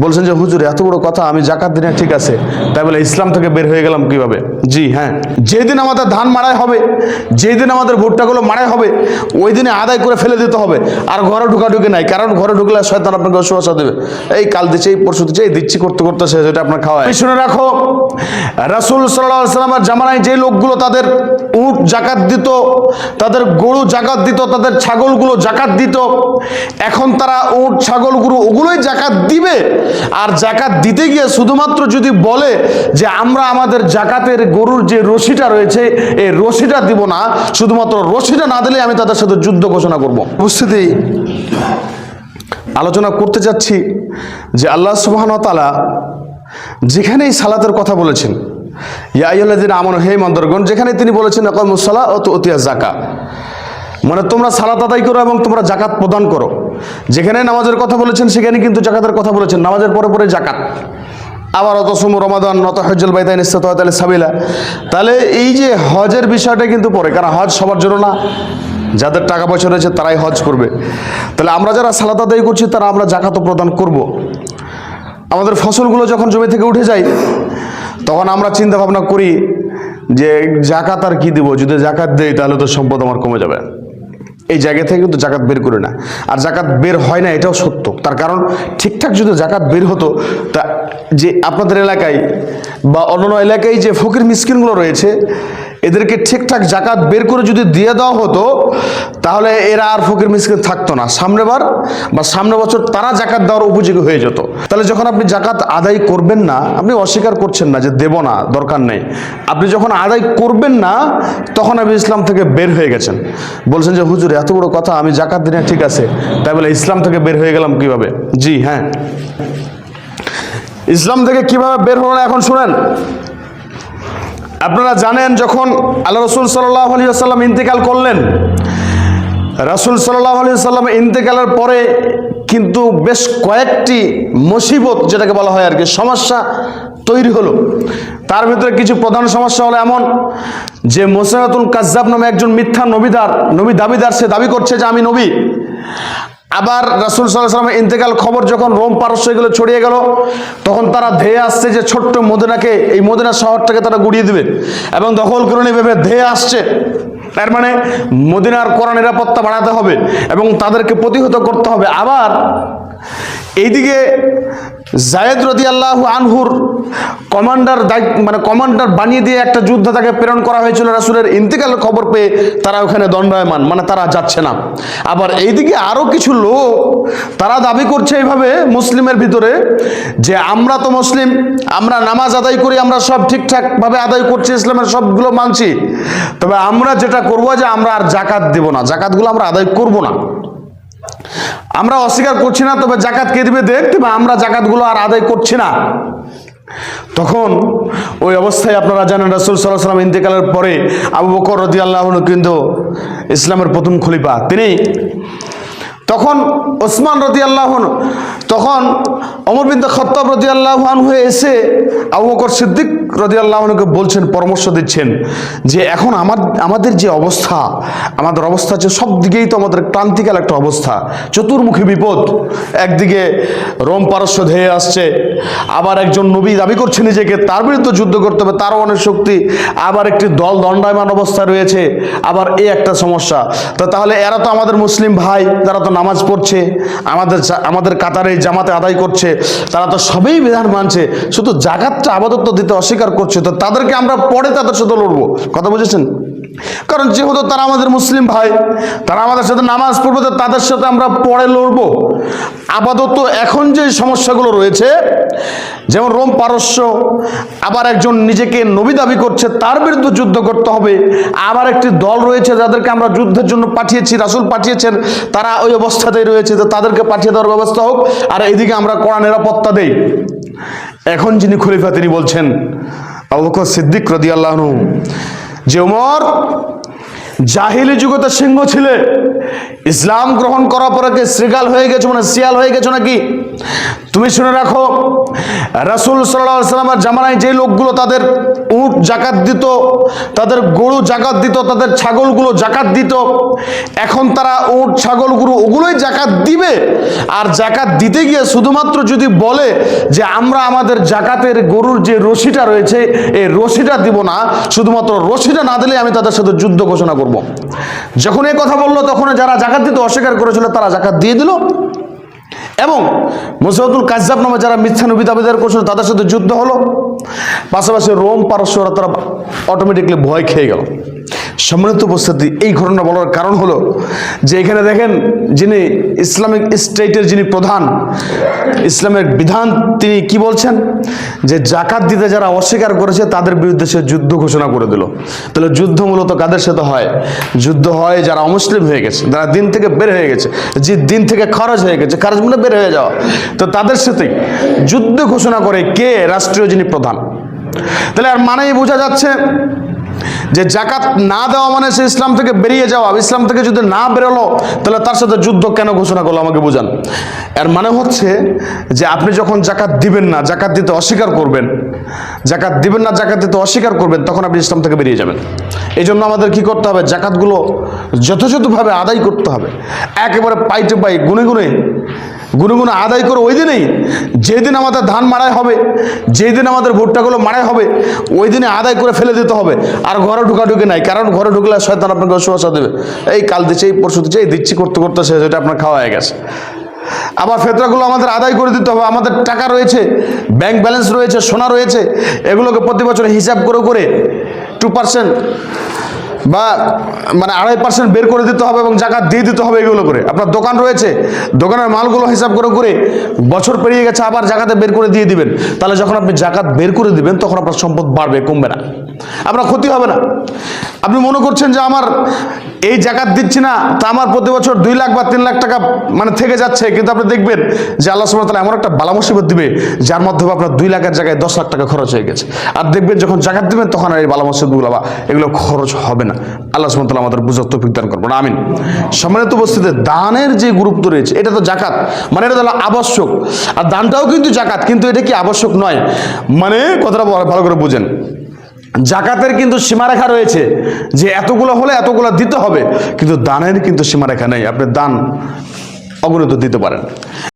বলছেন যে হুজুর এত বড় কথা, আমি জাকাত দিই না ঠিক আছে, তাই বলে ইসলাম থেকে বের হয়ে গেলাম কিভাবে? জি হ্যাঁ, যেদিন আমাদের ধান মাড়াই হবে, যেদিন আমাদের ভুট্টাগুলো মাড়াই হবে, ওই দিনে আদায় করে ফেলে দিতে হবে। আর ঘরে ঢুকাঢুকি নাই, কারণ ঘরে ঢুকলে শয়তান আপনাকে অসুবিধা দেবে। এই কাল দিচ্ছে, এই পরশু দিচ্ছে, এই দিচ্ছি করতে করতে শেষ, এটা আপনার খাওয়ায়। শুনে রাখো, রাসূল সাল্লাল্লাহু আলাইহি ওয়াসাল্লামের জামানায় যে লোকগুলো তাদের উট জাকাত দিত, তাদের গরু জাকাত দিত, তাদের ছাগলগুলো জাকাত দিত, এখন তারা উট ছাগল গরু ওগুলোই জাকাত দিবে। আর জাকাত দিতে গিয়ে শুধুমাত্র যদি বলে যে আমরা আমাদের জাকাতের গরুর যে রশিটা রয়েছে এই রশিটা দিব না, শুধুমাত্র রশিটা না দিলে আমি তাদের সাথে যুদ্ধ ঘোষণা করব। উপস্থিতি আলোচনা করতে যাচ্ছি যে আল্লাহ সুবহানাহু ওয়া তাআলা যেখানেই সালাতের কথা বলেছেন, ইয়া আইয়ুহাল্লাযীনা আমানু, হে ইমানদারগণ, যেখানে তিনি বলেছেন আকিমুস সালাহ ওয়া তুতিয়াজ যাকাত, মানে তোমরা সালাত আদায় করো এবং তোমরা জাকাত প্রদান করো। যেখানে নামাজের কথা বলেছেন সেখানে কিন্তু জাকাতের কথা বলেছেন, নামাজের পরে পরে জাকাত। আবার অত সুমু রমাদান অত হজ্জুল বাইতাইন ইসতাতা'তু সাবিলা। তাহলে এই যে হজের বিষয়টা কিন্তু পরে, কারণ হজ সবার জন্য না, যাদের টাকা পয়সা রয়েছে তারাই হজ করবে। তাহলে আমরা যারা সালাত আদায় করছি তারা আমরা জাকাতও প্রদান করব। আমাদের ফসলগুলো যখন জমি থেকে উঠে যায় তখন আমরা চিন্তা ভাবনা করি যে জাকাত আর কি দিব, যদি জাকাত দেই তাহলে তো সম্পদ আমার কমে যাবে। এই জায়গা থেকে কিন্তু জাকাত বের করে না, আর জাকাত বের হয় না এটাও সত্য। তার কারণ ঠিকঠাক যদি জাকাত বের হতো, তা যে আপনাদের এলাকায় বা অন্যান্য এলাকায় যে ফকির মিসকিনগুলো রয়েছে এদেরকে ঠিকঠাক জাকাত বের করে যদি দিয়ে দেওয়া হতো তাহলে এরা আর ফকির মিসকিন থাকতো না। সামনেবার বা সামনে বছর তারা জাকাত দেওয়ার উপযোগী হয়ে যেত। তাহলে যখন আপনি জাকাত আদায় করবেন না, আপনি অস্বীকার করছেন না যে দেব না, দরকার নেই, আপনি যখন আদায় করবেন না তখন আপনি ইসলাম থেকে বের হয়ে গেছেন। বলছেন যে হুজুর এত বড় কথা, আমি জাকাত দিই না ঠিক আছে, তাই বলে ইসলাম থেকে বের হয়ে গেলাম কিভাবে? জি হ্যাঁ, ইসলাম থেকে কিভাবে বের হলেন এখন শুনেন। আপনারা জানেন যখন আল্লাহ রাসূল সাল্লাল্লাহু আলাইহি ওয়াসাল্লাম ইন্তেকাল করলেন, রাসূল সাল্লাল্লাহু আলাইহি ওয়াসাল্লাম ইন্তেকালের পরে কিন্তু বেশ কয়েকটি মুসিবত, যেটাকে বলা হয় আর কি, সমস্যা তৈরি হলো। তার ভিতরে কিছু প্রধান সমস্যা হলো এমন যে মুসাইলাতুল কাজ্জাব নামে একজন মিথ্যা নবী দাবিদার, সে দাবি করছে যে আমি নবী। আবার রাসূল সাল্লাল্লাহু আলাইহি ওয়াসাল্লামের ইন্তেকাল খবর যখন রোম পারস্য এগুলো ছড়িয়ে গেল, তখন তারা ধেয়ে আসছে যে ছোট্ট মদিনাকে, এই মদিনা শহরটাকে তারা গুড়িয়ে দিবে এবং দখল করে নেবে, ধেয়ে আসছে। তার মানে মদিনার কড়া নিরাপত্তা বাড়াতে হবে এবং তাদেরকে প্রতিহত করতে হবে। আবার এইদিকে যায়েদ রাদিয়াল্লাহু আনহুর কমান্ডার বানিয়ে দিয়ে একটা যুদ্ধ তাকে প্রেরণ করা হয়েছিল। রাসূলের ইন্তেকালের খবর পেয়ে তারা ওখানে দণ্ডায়মান, মানে তারা যাচ্ছে না। আবার এইদিকে আরো কিছু লোক তারা দাবি করছে এইভাবে মুসলিমের ভিতরে যে আমরা তো মুসলিম, আমরা নামাজ আদায় করি, আমরা সব ঠিকঠাক ভাবে আদায় করছি, ইসলামের সবগুলো মানছি, তবে আমরা যেটা করবো যে আমরা আর জাকাত দেব না, জাকাতগুলো আমরা আদায় করব না। আমরা অস্বীকার করছি না, তবে জাকাত কে দিবে দেখ, তবে আমরা জাকাতগুলো আর আদায় করছি না। তখন ওই অবস্থায় আপনারা জানেন রাসূল সাল্লাল্লাহু আলাইহি ওয়াসাল্লাম ইন্তেকালের পরে আবু বকর রাদিয়াল্লাহু আনহু কিন্তু ইসলামের প্রথম খলিফা তিনি। তখন ওসমান রাদিয়াল্লাহু আনহু, তখন ওমর বিন খাত্তাব রাদিয়াল্লাহু আনহু এসে আবু বকর সিদ্দিক রাদিয়াল্লাহু আনহুকে বলছেন, পরামর্শ দিচ্ছেন যে এখন আমাদের যে অবস্থা, আমাদের অবস্থা হচ্ছে সব দিকেই তো আমাদের ক্রান্তিকাল একটা অবস্থা, চতুর্মুখী বিপদ। একদিকে রোম পারস্য ধেয়ে আসছে, আবার একজন নবী দাবি করছে নিজেকে, তার বিরুদ্ধে যুদ্ধ করতে হবে, তারও অনেক শক্তি, আবার একটি দল দণ্ডায়মান অবস্থায় রয়েছে, আবার এই একটা সমস্যা। তো তাহলে এরা তো আমাদের মুসলিম ভাই, তারা তো নামাজ পড়ছে, আমাদের কাতারে জামাতে আদায় করছে, তারা তো সবই বিধান মানছে, শুধু জাকাতটা আপাতত দিতে অস্বীকার করছে, তো তাদেরকে আমরা পরে তাদের সাথে লড়বো। কথা বুঝেছেন? কারণ যেহেতু তারা আমাদের মুসলিম ভাই, তারা আমাদের সাথে নামাজ পড়বে, তো তাদের সাথে আমরা পরে লড়বো। আপাতত এখন যে সমস্যাগুলো রয়েছে, যেমন রোম পারস্য, আবার একজন নিজেকে নবী দাবি করছে, তার বিরুদ্ধে যুদ্ধ করতে হবে, আবার একটি দল রয়েছে যাদেরকে আমরা যুদ্ধের জন্য পাঠিয়েছি, রাসূল পাঠিয়েছেন, তারা ওই অবস্থাতেই রয়েছে, তো তাদেরকে পাঠিয়ে দেওয়ার ব্যবস্থা হোক, আর এইদিকে আমরা কড়া নিরাপত্তা দেই। এখন যিনি খলিফা তিনি বলছেন আবু বকর সিদ্দিক রাদিয়াল্লাহু আনহু যে ওমর জাহিলি যুগতে সিংহ ছিলে, ইসলাম গ্রহণ করার পরে কি শ্রীগাল হয়ে গেছো, মানে শিয়াল হয়ে গেছো নাকি? তুমি শুনে রাখো, রাসূল সাল্লাল্লাহু আলাইহি ওয়াসাল্লামের জামানায় যে লোকগুলো তাদের উট জাকাত দিত, তাদের গরু জাকাত দিত, তাদের ছাগলগুলো জাকাত দিত। এখন তারা উট ছাগল গরু ওগুলোই জাকাত দিবে। আর জাকাত দিতে গিয়ে শুধুমাত্র যদি বলে যে আমরা আমাদের জাকাতের গরুর যে রশিটা রয়েছে এই রশিটা দিব না, শুধুমাত্র রশিটা না দিলে আমি তাদের সাথে যুদ্ধ ঘোষণা করব। যখন এই কথা বললো তখন যারা জাকাত দিতে অস্বীকার করেছিল তারা জাকাত দিয়ে দিল, এবং মুসাইলামাতুল কাজ্জাব নামে যারা মিথ্যা নবী দাবিদার করছিল তাদের সাথে যুদ্ধ হলো। পাশাপাশি রোম পারস্যরা তারা অটোমেটিকলি ভয় খেয়ে গেল। সম্মানিত উপস্থিতি, এই ঘটনা বলার কারণ হলো যে এখানে দেখেন যিনি ইসলামিক স্টেটের যিনি প্রধান, ইসলামের বিধান, তিনি কি বলছেন যে জাকাত দিতে যারা অস্বীকার করেছে তাদের বিরুদ্ধে সে যুদ্ধ ঘোষণা করে দিল। তাহলে যুদ্ধ মূলত কাদের সাথে হয়? যুদ্ধ হয় যারা অমুসলিম হয়ে গেছে, যারা দিন থেকে বের হয়ে গেছে, যে দিন থেকে খারাজ হয়ে গেছে, খারাজ মানে বের হয়ে যাওয়া, তো তাদের সাথেই যুদ্ধ ঘোষণা করে কে? রাষ্ট্রীয় যিনি প্রধান। তাহলে আর মানেই বোঝা যাচ্ছে যে জাকাত না দেওয়া মানে সে ইসলাম থেকে বেরিয়ে যাওয়া। ইসলাম থেকে যদি না বেরোলো তাহলে তার সাথে যুদ্ধ কেন ঘোষণা করলো আমাকে বোঝান। এর মানে হচ্ছে যে আপনি যখন জাকাত দিবেন না, জাকাত দিতে অস্বীকার করবেন, জাকাত দিবেন না, জাকাত দিতে অস্বীকার করবেন, তখন আপনি ইসলাম থেকে বেরিয়ে যাবেন। এই জন্য আমাদের কি করতে হবে? জাকাতগুলো যথাযথভাবে আদায় করতে হবে, একেবারে পাই টু পাই গুনে গুনে আদায় করে ওই দিনেই, যেদিন আমাদের ধান মাড়াই হবে, যেই দিন আমাদের ভুট্টাগুলো মাড়াই হবে, ওই দিনে আদায় করে ফেলে দিতে হবে। আর ঘরে ঢুকাঢুকি নাই, কারণ ঘরে ঢুকলে শয়তান আপনাকে অসুবিধা দেবে। এই কাল দিচ্ছে, এই পরশু দিচ্ছে, এই দিচ্ছি করতে করতে শেষ, এটা আপনার খাওয়া হয়ে গেছে। আবার ফেতরাগুলো আমাদের আদায় করে দিতে হবে। আমাদের টাকা রয়েছে, ব্যাংক ব্যালেন্স রয়েছে, সোনা রয়েছে, এগুলোকে প্রতি বছর হিসাব করে করে 2% বা মানে 2.5% বের করে দিতে হবে এবং জাকাত দিয়ে দিতে হবে। এগুলো করে আপনার দোকান রয়েছে, দোকানের মালগুলো হিসাব করে করে বছর পেরিয়ে গেছে আবার জাকাতে বের করে দিয়ে দিবেন। তাহলে যখন আপনি জাকাত বের করে দিবেন তখন আপনার সম্পদ বাড়বে, কমবে না, আপনার ক্ষতি হবে না। আপনি মনে করছেন যে আমার এই জাকাত দিচ্ছি না তা আমার প্রতি বছর 2 লাখ বা 3 লাখ টাকা মানে থেকে যাচ্ছে, কিন্তু আপনি দেখবেন যে আল্লাহ সুবহানাহু ওয়া তাআলা এমন একটা বালা মুসিবত দিবে যার মাধ্যমে আপনার 2 লাখের জায়গায় 10 লাখ টাকা খরচ হয়ে গেছে। আর দেখবেন যখন জাকাত দিবেন তখন আর এই বালা মুসিবতগুলো বা এগুলো খরচ হবে না। আল্লাহ সুবহানাহু ওয়া তাআলা আমাদের বুঝার তৌফিক দান করবেন, আমিন। সম্মানিত উপস্থিতি, দানের যে গুরুত্ব রয়েছে, এটা তো জাকাত মানে এটা হলো আবশ্যক, আর দানটাও কিন্তু জাকাত, কিন্তু এটা কি আবশ্যক নয়? মানে কথাটা ভালো করে বুঝেন, জাকাতের কিন্তু সীমারেখা রয়েছে যে এতগুলো হলে এতগুলো দিতে হবে, কিন্তু দানের কিন্তু সীমারেখা নেই। আপনি দান অগণিত দিতে পারেন।